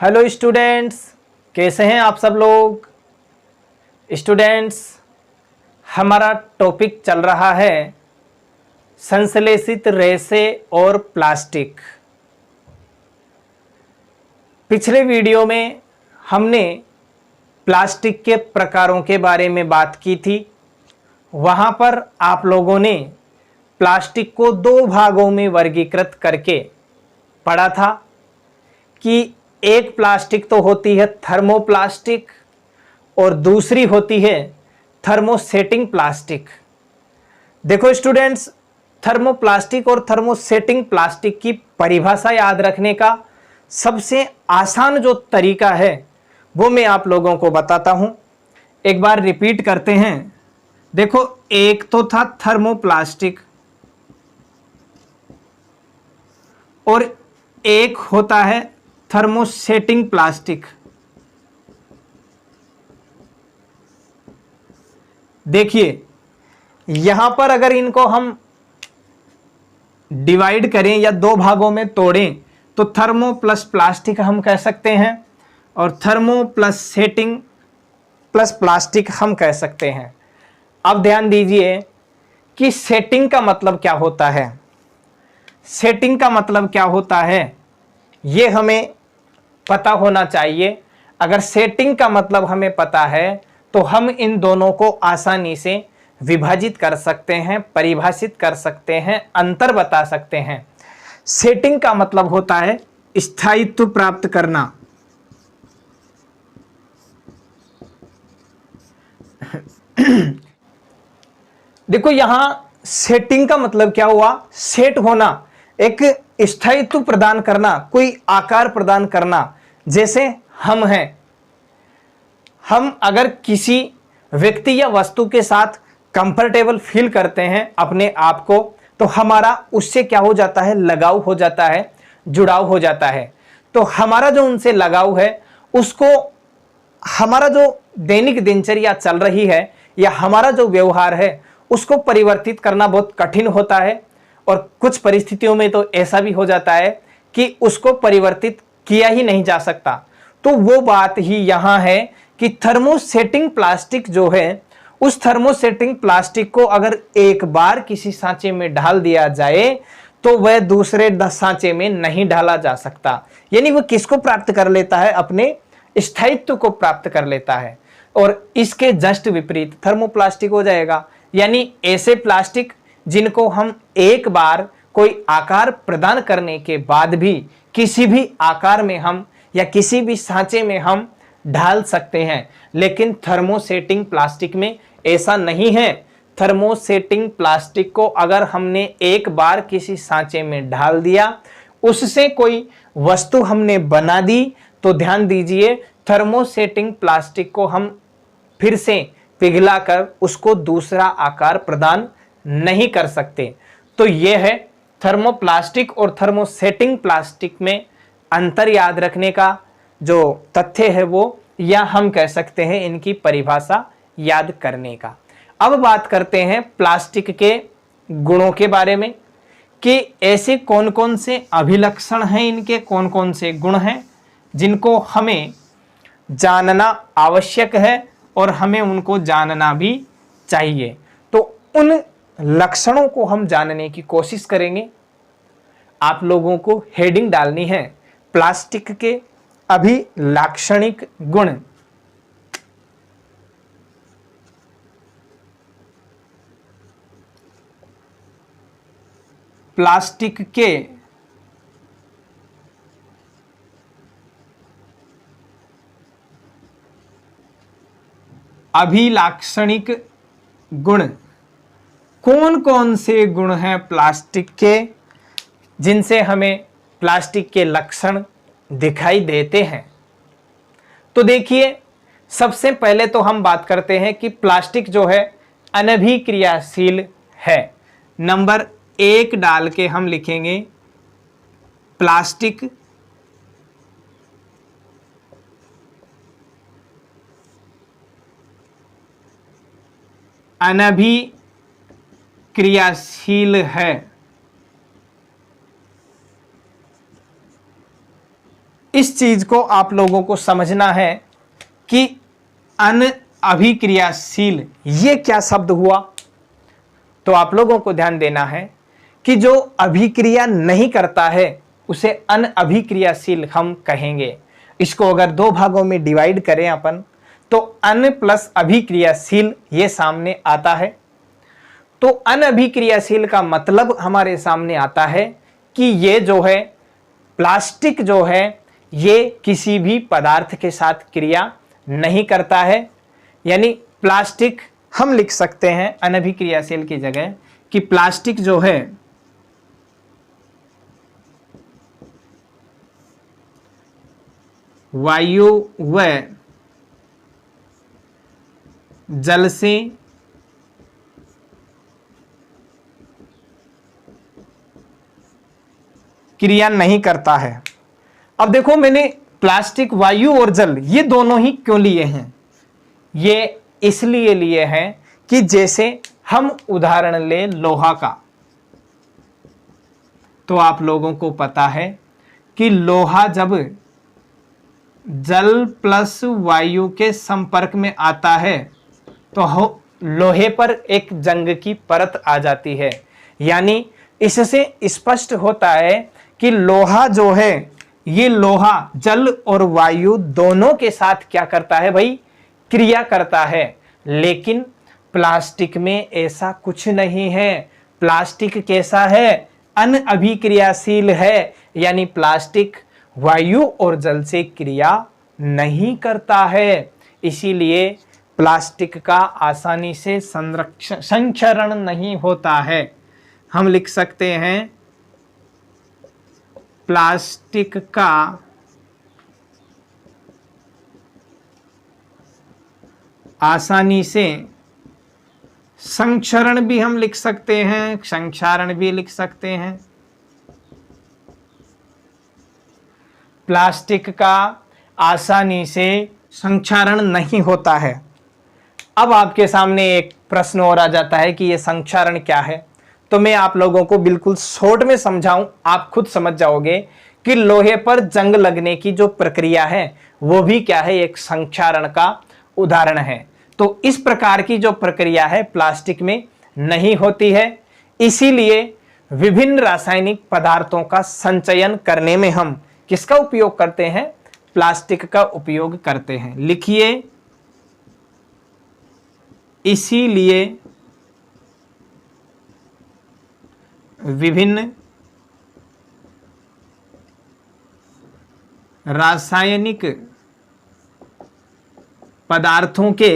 Hello students, कैसे हैं आप सब लोग। स्टूडेंट्स, हमारा टॉपिक चल रहा है संश्लेषित रेशे और प्लास्टिक। पिछले वीडियो में हमने प्लास्टिक के प्रकारों के बारे में बात की थी। वहाँ पर आप लोगों ने प्लास्टिक को दो भागों में वर्गीकृत करके पढ़ा था कि एक प्लास्टिक तो होती है थर्मोप्लास्टिक और दूसरी होती है थर्मोसेटिंग प्लास्टिक। देखो स्टूडेंट्स, थर्मोप्लास्टिक और थर्मोसेटिंग प्लास्टिक की परिभाषा याद रखने का सबसे आसान जो तरीका है वो मैं आप लोगों को बताता हूं। एक बार रिपीट करते हैं। देखो, एक तो था थर्मोप्लास्टिक और एक होता है थर्मोसेटिंग प्लास्टिक। देखिए, यहां पर अगर इनको हम डिवाइड करें या दो भागों में तोड़ें तो थर्मो प्लस प्लास्टिक हम कह सकते हैं और thermo plus setting plus plastic हम कह सकते हैं। अब ध्यान दीजिए कि सेटिंग का मतलब क्या होता है। सेटिंग का मतलब क्या होता है ये हमें पता होना चाहिए। अगर सेटिंग का मतलब हमें पता है तो हम इन दोनों को आसानी से विभाजित कर सकते हैं, परिभाषित कर सकते हैं, अंतर बता सकते हैं। सेटिंग का मतलब होता है स्थायित्व प्राप्त करना। देखो, यहां सेटिंग का मतलब क्या हुआ, सेट होना, एक स्थायित्व प्रदान करना, कोई आकार प्रदान करना। जैसे हम हैं, हम अगर किसी व्यक्ति या वस्तु के साथ कंफर्टेबल फील करते हैं अपने आप को, तो हमारा उससे क्या हो जाता है, लगाव हो जाता है, जुड़ाव हो जाता है। तो हमारा जो उनसे लगाव है उसको हमारा जो दैनिक दिनचर्या चल रही है या हमारा जो व्यवहार है उसको परिवर्तित करना बहुत कठिन होता है। और कुछ परिस्थितियों में तो ऐसा भी हो जाता है कि उसको परिवर्तित किया ही नहीं जा सकता। तो वो बात ही यहां है कि थर्मोसेटिंग प्लास्टिक जो है, उस थर्मोसेटिंग प्लास्टिक को अगर एक बार किसी सांचे में डाल दिया जाए तो वह दूसरे सांचे में नहीं डाला जा सकता। यानी वह किसको प्राप्त कर लेता है, अपने स्थायित्व को प्राप्त कर लेता है। और इसके जस्ट विपरीत थर्मोप्लास्टिक हो जाएगा, यानी ऐसे प्लास्टिक जिनको हम एक बार कोई आकार प्रदान करने के बाद भी किसी भी आकार में हम या किसी भी सांचे में हम ढाल सकते हैं। लेकिन थर्मोसेटिंग प्लास्टिक में ऐसा नहीं है। थर्मोसेटिंग प्लास्टिक को अगर हमने एक बार किसी सांचे में ढाल दिया, उससे कोई वस्तु हमने बना दी, तो ध्यान दीजिए थर्मोसेटिंग प्लास्टिक को हम फिर से पिघलाकर उसको दूसरा आकार प्रदान नहीं कर सकते। तो यह है थर्मोप्लास्टिक और थर्मोसेटिंग प्लास्टिक में अंतर याद रखने का जो तथ्य है वो, या हम कह सकते हैं इनकी परिभाषा याद करने का। अब बात करते हैं प्लास्टिक के गुणों के बारे में कि ऐसे कौन कौन से अभिलक्षण हैं, इनके कौन कौन से गुण हैं जिनको हमें जानना आवश्यक है और हमें उनको जानना भी चाहिए। तो उन लक्षणों को हम जानने की कोशिश करेंगे। आप लोगों को हेडिंग डालनी है प्लास्टिक के अभिलाक्षणिक गुण। प्लास्टिक के अभिलाक्षणिक गुण। कौन कौन से गुण हैं प्लास्टिक के जिनसे हमें प्लास्टिक के लक्षण दिखाई देते हैं। तो देखिए, सबसे पहले तो हम बात करते हैं कि प्लास्टिक जो है अनभिक्रियाशील है। नंबर 1 डाल के हम लिखेंगे प्लास्टिक अनभिक्रियाशील है। इस चीज को आप लोगों को समझना है कि अनअभिक्रियाशील ये क्या शब्द हुआ। तो आप लोगों को ध्यान देना है कि जो अभिक्रिया नहीं करता है उसे अनअभिक्रियाशील हम कहेंगे। इसको अगर दो भागों में डिवाइड करें अपन, तो अन प्लस अभिक्रियाशील ये सामने आता है। तो अनअभिक्रियाशील का मतलब हमारे सामने आता है कि ये जो है प्लास्टिक जो है ये किसी भी पदार्थ के साथ क्रिया नहीं करता है। यानी प्लास्टिक हम लिख सकते हैं अनअभिक्रियाशील की जगह कि प्लास्टिक जो है वायु व जल से क्रिया नहीं करता है। अब देखो मैंने प्लास्टिक, वायु और जल ये दोनों ही क्यों लिए हैं? ये इसलिए लिए हैं कि जैसे हम उदाहरण ले लोहा का, तो आप लोगों को पता है कि लोहा जब जल प्लस वायु के संपर्क में आता है तो लोहे पर एक जंग की परत आ जाती है। यानी इससे स्पष्ट होता है कि लोहा जो है ये लोहा जल और वायु दोनों के साथ क्या करता है भाई? क्रिया करता है। लेकिन प्लास्टिक में ऐसा कुछ नहीं है। प्लास्टिक कैसा है? अनअभिक्रियाशील है। यानी प्लास्टिक वायु और जल से क्रिया नहीं करता है। इसीलिए प्लास्टिक का आसानी से संचरण नहीं होता है। हम लिख सकते हैं प्लास्टिक का आसानी से संचरण भी हम लिख सकते हैं, संक्षारण भी लिख सकते हैं। प्लास्टिक का आसानी से संक्षारण नहीं होता है। अब आपके सामने एक प्रश्न और आ जाता है कि यह संक्षारण क्या है। तो मैं आप लोगों को बिल्कुल शॉर्ट में समझाऊं, आप खुद समझ जाओगे कि लोहे पर जंग लगने की जो प्रक्रिया है वो भी क्या है? एक संक्षारण का उदाहरण है। तो इस प्रकार की जो प्रक्रिया है प्लास्टिक में नहीं होती है। इसीलिए विभिन्न रासायनिक पदार्थों का संचयन करने में हम किसका उपयोग करते हैं? प्लास्टिक का उपयोग करते हैं। लिखिए, इसीलिए विभिन्न रासायनिक पदार्थों के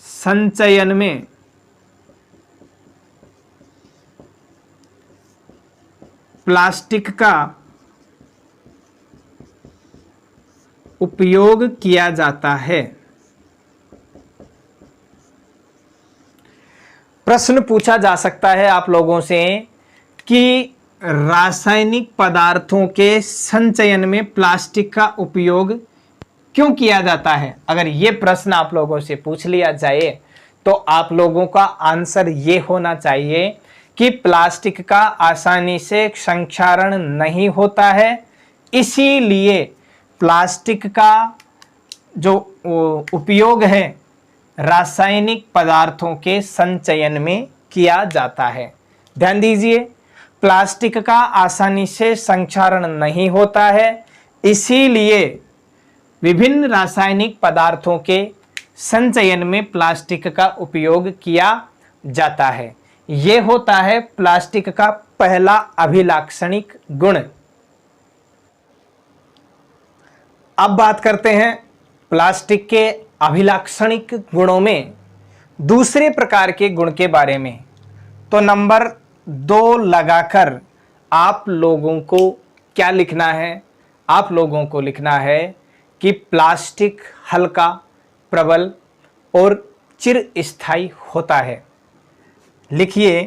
संचयन में प्लास्टिक का उपयोग किया जाता है। प्रश्न पूछा जा सकता है आप लोगों से कि रासायनिक पदार्थों के संचयन में प्लास्टिक का उपयोग क्यों किया जाता है? अगर ये प्रश्न आप लोगों से पूछ लिया जाए तो आप लोगों का आंसर ये होना चाहिए कि प्लास्टिक का आसानी से संक्षारण नहीं होता है। इसीलिए प्लास्टिक का जो उपयोग है रासायनिक पदार्थों के संचयन में किया जाता है। ध्यान दीजिए, प्लास्टिक का आसानी से संक्षारण नहीं होता है, इसीलिए विभिन्न रासायनिक पदार्थों के संचयन में प्लास्टिक का उपयोग किया जाता है। यह होता है प्लास्टिक का पहला अभिलाक्षणिक गुण। अब बात करते हैं प्लास्टिक के अभिलाक्षणिक गुणों में दूसरे प्रकार के गुण के बारे में। तो नंबर 2 लगाकर आप लोगों को क्या लिखना है? आप लोगों को लिखना है कि प्लास्टिक हल्का, प्रबल और चिरस्थायी होता है। लिखिए,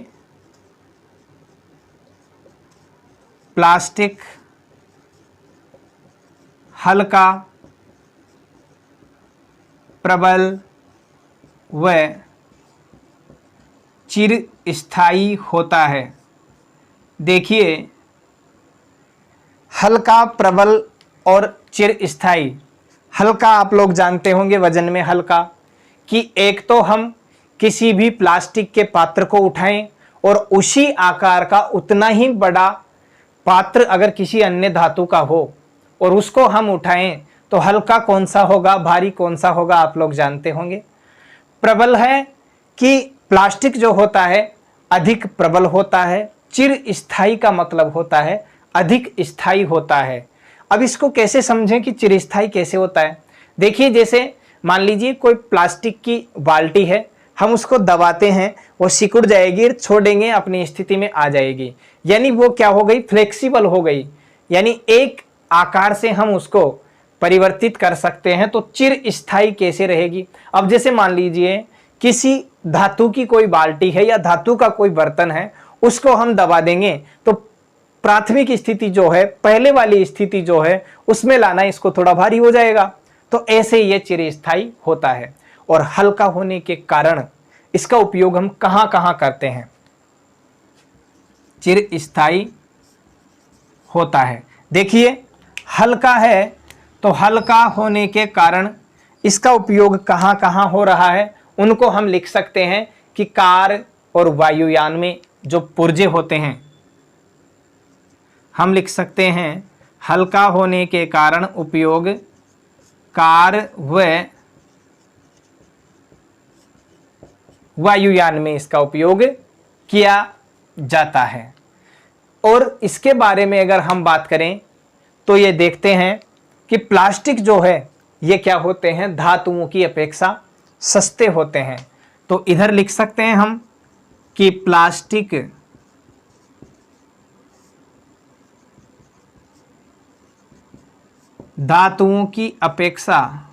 प्लास्टिक हल्का, प्रबल व चिरस्थायी होता है। देखिए, हल्का, प्रबल और चिरस्थायी। हल्का आप लोग जानते होंगे वजन में हल्का, कि एक तो हम किसी भी प्लास्टिक के पात्र को उठाएं और उसी आकार का उतना ही बड़ा पात्र अगर किसी अन्य धातु का हो और उसको हम उठाएं तो हल्का कौन सा होगा, भारी कौन सा होगा, आप लोग जानते होंगे। प्रबल है कि प्लास्टिक जो होता है अधिक प्रबल होता है। चिरस्थायी का मतलब होता है अधिक स्थायी होता है। अब इसको कैसे समझें कि चिरस्थायी कैसे होता है। देखिए, जैसे मान लीजिए कोई प्लास्टिक की बाल्टी है, हम उसको दबाते हैं, वो सिकुड़ जाएगी, छोड़ेंगे अपनी स्थिति में आ जाएगी, यानी वो क्या हो गई, फ्लेक्सिबल हो गई, यानी एक आकार से हम उसको परिवर्तित कर सकते हैं। तो चिरस्थायी कैसे रहेगी। अब जैसे मान लीजिए किसी धातु की कोई बाल्टी है या धातु का कोई बर्तन है, उसको हम दबा देंगे तो प्राथमिक स्थिति जो है, पहले वाली स्थिति जो है, उसमें लाना इसको थोड़ा भारी हो जाएगा। तो ऐसे ये चिरस्थायी होता है। और हल्का होने के कारण इसका उपयोग हम कहां कहां करते हैं, चिरस्थायी होता है। देखिए, हल्का है तो हल्का होने के कारण इसका उपयोग कहां कहां हो रहा है, उनको हम लिख सकते हैं कि कार और वायुयान में जो पुर्जे होते हैं, हम लिख सकते हैं हल्का होने के कारण उपयोग कार व वायुयान में इसका उपयोग किया जाता है। और इसके बारे में अगर हम बात करें तो ये देखते हैं कि प्लास्टिक जो है ये क्या होते हैं, धातुओं की अपेक्षा सस्ते होते हैं। तो इधर लिख सकते हैं हम कि प्लास्टिक धातुओं की अपेक्षा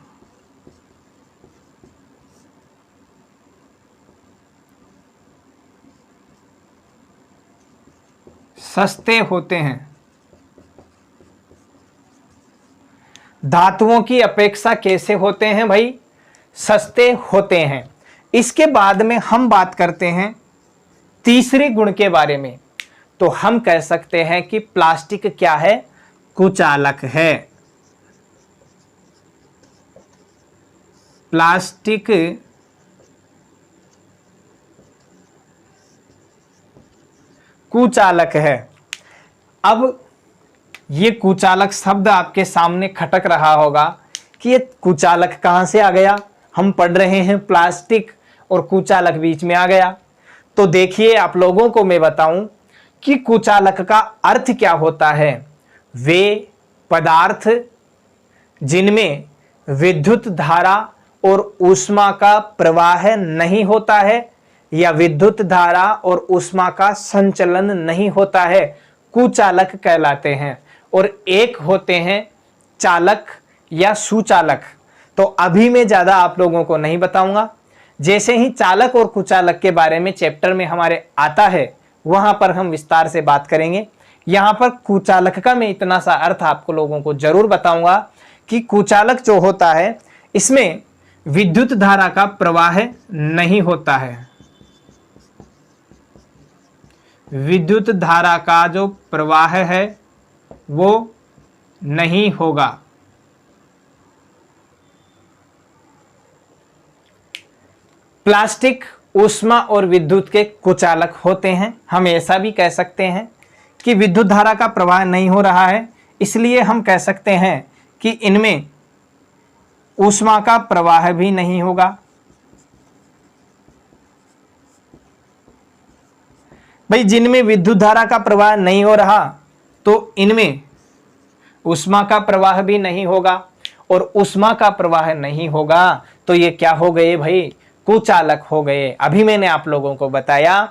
सस्ते होते हैं। धातुओं की अपेक्षा कैसे होते हैं भाई, सस्ते होते हैं। इसके बाद में हम बात करते हैं तीसरे गुण के बारे में। तो हम कह सकते हैं कि प्लास्टिक क्या है, कुचालक है। प्लास्टिक कुचालक है। अब ये कुचालक शब्द आपके सामने खटक रहा होगा कि ये कुचालक कहां से आ गया। हम पढ़ रहे हैं प्लास्टिक और कुचालक बीच में आ गया। तो देखिए, आप लोगों को मैं बताऊं कि कुचालक का अर्थ क्या होता है। वे पदार्थ जिनमें विद्युत धारा और ऊष्मा का प्रवाह नहीं होता है या विद्युत धारा और ऊष्मा का संचलन नहीं होता है, कुचालक कहलाते हैं। और एक होते हैं चालक या सुचालक। तो अभी मैं ज्यादा आप लोगों को नहीं बताऊंगा, जैसे ही चालक और कुचालक के बारे में चैप्टर में हमारे आता है वहां पर हम विस्तार से बात करेंगे। यहां पर कुचालक का मैं इतना सा अर्थ आपको लोगों को जरूर बताऊंगा कि कुचालक जो होता है इसमें विद्युत धारा का प्रवाह नहीं होता है। विद्युत धारा का जो प्रवाह है वो नहीं होगा। प्लास्टिक ऊष्मा और विद्युत के कुचालक होते हैं। हम ऐसा भी कह सकते हैं कि विद्युत धारा का प्रवाह नहीं हो रहा है, इसलिए हम कह सकते हैं कि इनमें ऊष्मा का प्रवाह भी नहीं होगा। भाई, जिनमें विद्युत धारा का प्रवाह नहीं हो रहा तो इनमें ऊष्मा का प्रवाह भी नहीं होगा, और ऊष्मा का प्रवाह नहीं होगा तो ये क्या हो गए भाई, कुचालक हो गए। अभी मैंने आप लोगों को बताया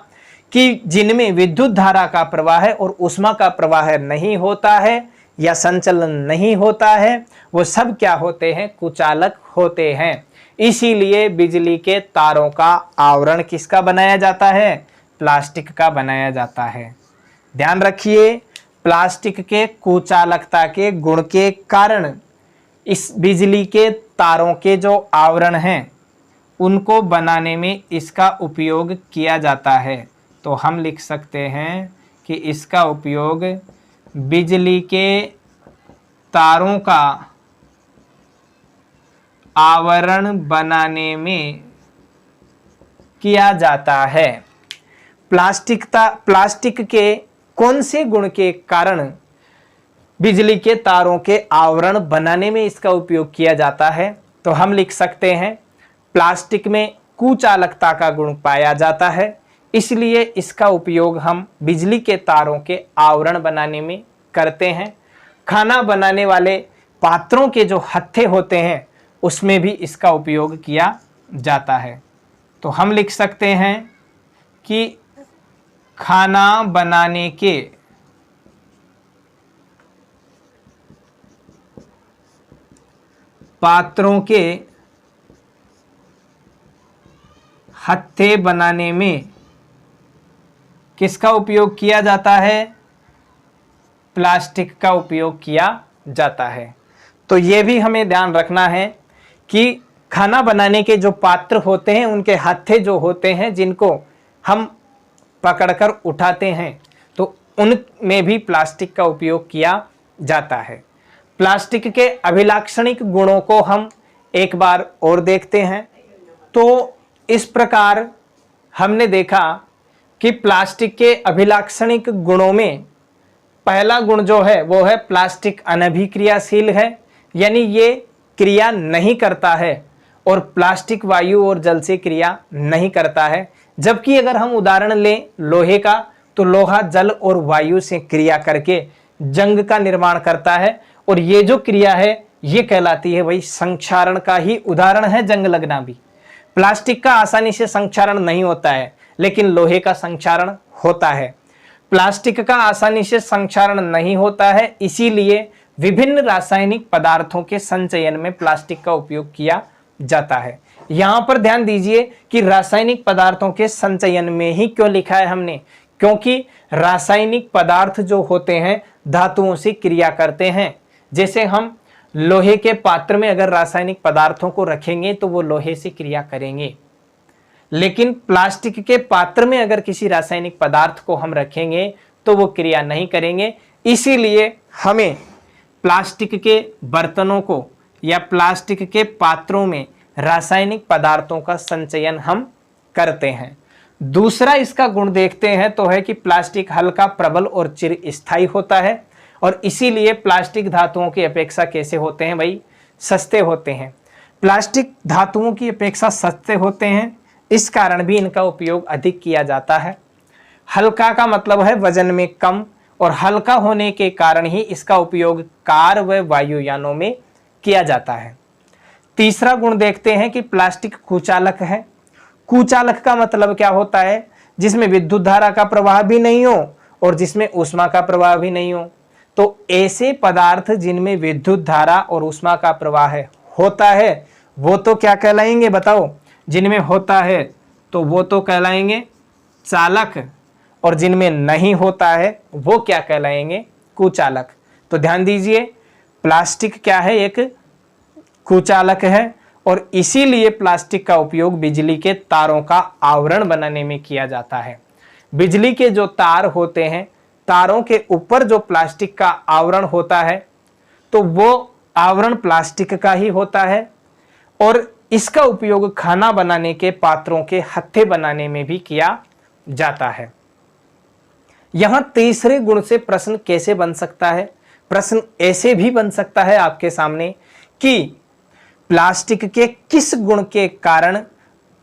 कि जिनमें विद्युत धारा का प्रवाह और ऊष्मा का प्रवाह नहीं होता है या संचलन नहीं होता है, वो सब क्या होते हैं, कुचालक होते हैं। इसीलिए बिजली के तारों का आवरण किसका बनाया जाता है, प्लास्टिक का बनाया जाता है। ध्यान रखिए, प्लास्टिक के कुचालकता के गुण के कारण इस बिजली के तारों के जो आवरण हैं उनको बनाने में इसका उपयोग किया जाता है। तो हम लिख सकते हैं कि इसका उपयोग बिजली के तारों का आवरण बनाने में किया जाता है। प्लास्टिक के कौन से गुण के कारण बिजली के तारों के आवरण बनाने में इसका उपयोग किया जाता है? तो हम लिख सकते हैं प्लास्टिक में कुचालकता का गुण पाया जाता है, इसलिए इसका उपयोग हम बिजली के तारों के आवरण बनाने में करते हैं। खाना बनाने वाले पात्रों के जो हत्थे होते हैं उसमें भी इसका उपयोग किया जाता है। तो हम लिख सकते हैं कि खाना बनाने के पात्रों के हत्थे बनाने में किसका उपयोग किया जाता है? प्लास्टिक का उपयोग किया जाता है। तो ये भी हमें ध्यान रखना है कि खाना बनाने के जो पात्र होते हैं उनके हत्थे जो होते हैं जिनको हम पकड़कर उठाते हैं तो उनमें भी प्लास्टिक का उपयोग किया जाता है। प्लास्टिक के अभिलाक्षणिक गुणों को हम एक बार और देखते हैं। तो इस प्रकार हमने देखा कि प्लास्टिक के अभिलाक्षणिक गुणों में पहला गुण जो है वो है प्लास्टिक अनभिक्रियाशील है, यानी ये क्रिया नहीं करता है और प्लास्टिक वायु और जल से क्रिया नहीं करता है। जबकि अगर हम उदाहरण लें लोहे का, तो लोहा जल और वायु से क्रिया करके जंग का निर्माण करता है और ये जो क्रिया है ये कहलाती है भाई संक्षारण का ही उदाहरण है जंग लगना भी। प्लास्टिक का आसानी से संक्षारण नहीं होता है लेकिन लोहे का संक्षारण होता है। प्लास्टिक का आसानी से संक्षारण नहीं होता है, इसीलिए विभिन्न रासायनिक पदार्थों के संचयन में प्लास्टिक का उपयोग किया जाता है। यहां पर ध्यान दीजिए कि रासायनिक पदार्थों के संचयन में ही क्यों लिखा है हमने, क्योंकि रासायनिक पदार्थ जो होते हैं धातुओं से क्रिया करते हैं। जैसे हम लोहे के पात्र में अगर रासायनिक पदार्थों को रखेंगे तो वो लोहे से क्रिया करेंगे, लेकिन प्लास्टिक के पात्र में अगर किसी रासायनिक पदार्थ को हम रखेंगे तो वो क्रिया नहीं करेंगे। इसीलिए हमें प्लास्टिक के बर्तनों को या प्लास्टिक के पात्रों में रासायनिक पदार्थों का संचयन हम करते हैं। दूसरा इसका गुण देखते हैं तो है कि प्लास्टिक हल्का, प्रबल और चिरस्थायी होता है और इसीलिए प्लास्टिक धातुओं की अपेक्षा कैसे होते हैं भाई? सस्ते होते हैं। प्लास्टिक धातुओं की अपेक्षा सस्ते होते हैं, इस कारण भी इनका उपयोग अधिक किया जाता है। हल्का का मतलब है वजन में कम और हल्का होने के कारण ही इसका उपयोग कार व वायुयानों में किया जाता है। तीसरा गुण देखते हैं कि प्लास्टिक कुचालक है। कुचालक का मतलब क्या होता है? जिसमें विद्युत धारा का प्रवाह भी नहीं हो और जिसमें ऊष्मा का प्रवाह भी नहीं हो। तो ऐसे पदार्थ जिनमें विद्युत धारा और ऊष्मा का प्रवाह होता है वो तो क्या कहलाएंगे बताओ? जिनमें होता है तो वो तो कहलाएंगे चालक और जिनमें नहीं होता है वो क्या कहलाएंगे? कुचालक। तो ध्यान दीजिए प्लास्टिक क्या है? एक कुचालक है और इसीलिए प्लास्टिक का उपयोग बिजली के तारों का आवरण बनाने में किया जाता है। बिजली के जो तार होते हैं, तारों के ऊपर जो प्लास्टिक का आवरण होता है तो वो आवरण प्लास्टिक का ही होता है और इसका उपयोग खाना बनाने के पात्रों के हत्थे बनाने में भी किया जाता है। यहां तीसरे गुण से प्रश्न कैसे बन सकता है? प्रश्न ऐसे भी बन सकता है आपके सामने कि प्लास्टिक के किस गुण के कारण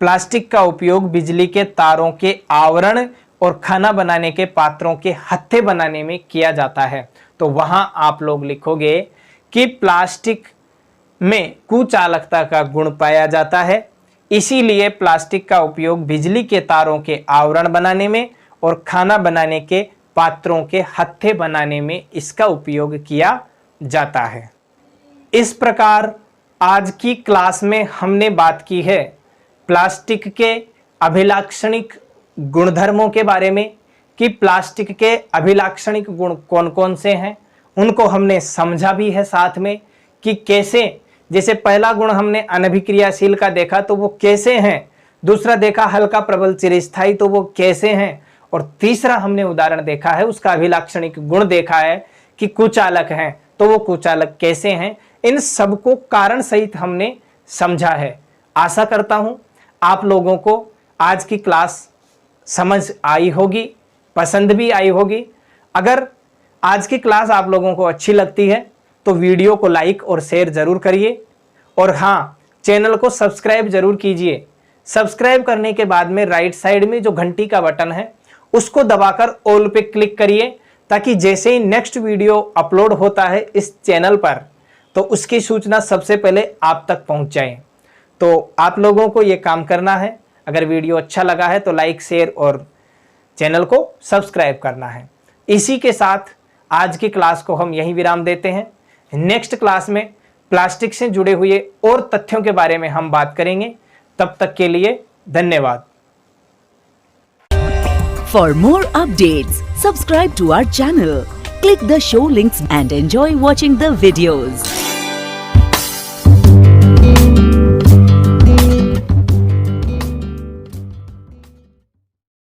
प्लास्टिक का उपयोग बिजली के तारों के आवरण और खाना बनाने के पात्रों के हत्थे बनाने में किया जाता है। तो वहां आप लोग लिखोगे कि प्लास्टिक में कुचालकता का गुण पाया जाता है, इसीलिए प्लास्टिक का उपयोग बिजली के तारों के आवरण बनाने में और खाना बनाने के पात्रों के हत्थे बनाने में इसका उपयोग किया जाता है। इस प्रकार आज की क्लास में हमने बात की है प्लास्टिक के अभिलाक्षणिक गुणधर्मों के बारे में कि प्लास्टिक के अभिलाक्षणिक गुण कौन कौन से हैं, उनको हमने समझा भी है साथ में कि कैसे, जैसे पहला गुण हमने अनभिक्रियाशील का देखा तो वो कैसे हैं, दूसरा देखा हल्का, प्रबल, चिरस्थायी तो वो कैसे हैं, और तीसरा हमने उदाहरण देखा है उसका अभिलाक्षणिक गुण देखा है कि कुचालक हैं। तो वो कुचालक कैसे हैं, इन सब को कारण सहित हमने समझा है। आशा करता हूं आप लोगों को आज की क्लास समझ आई होगी, पसंद भी आई होगी। अगर आज की क्लास आप लोगों को अच्छी लगती है तो वीडियो को लाइक और शेयर जरूर करिए, और हाँ, चैनल को सब्सक्राइब जरूर कीजिए। सब्सक्राइब करने के बाद में राइट साइड में जो घंटी का बटन है उसको दबाकर ऑल पे क्लिक करिए, ताकि जैसे ही नेक्स्ट वीडियो अपलोड होता है इस चैनल पर तो उसकी सूचना सबसे पहले आप तक पहुंच जाए। तो आप लोगों को ये काम करना है। अगर वीडियो अच्छा लगा है तो लाइक, शेयर और चैनल को सब्सक्राइब करना है। इसी के साथ आज की क्लास को हम यहीं विराम देते हैं। नेक्स्ट क्लास में प्लास्टिक से जुड़े हुए और तथ्यों के बारे में हम बात करेंगे। तब तक के लिए धन्यवाद। For more updates, subscribe to our channel, click the show links and enjoy watching the videos.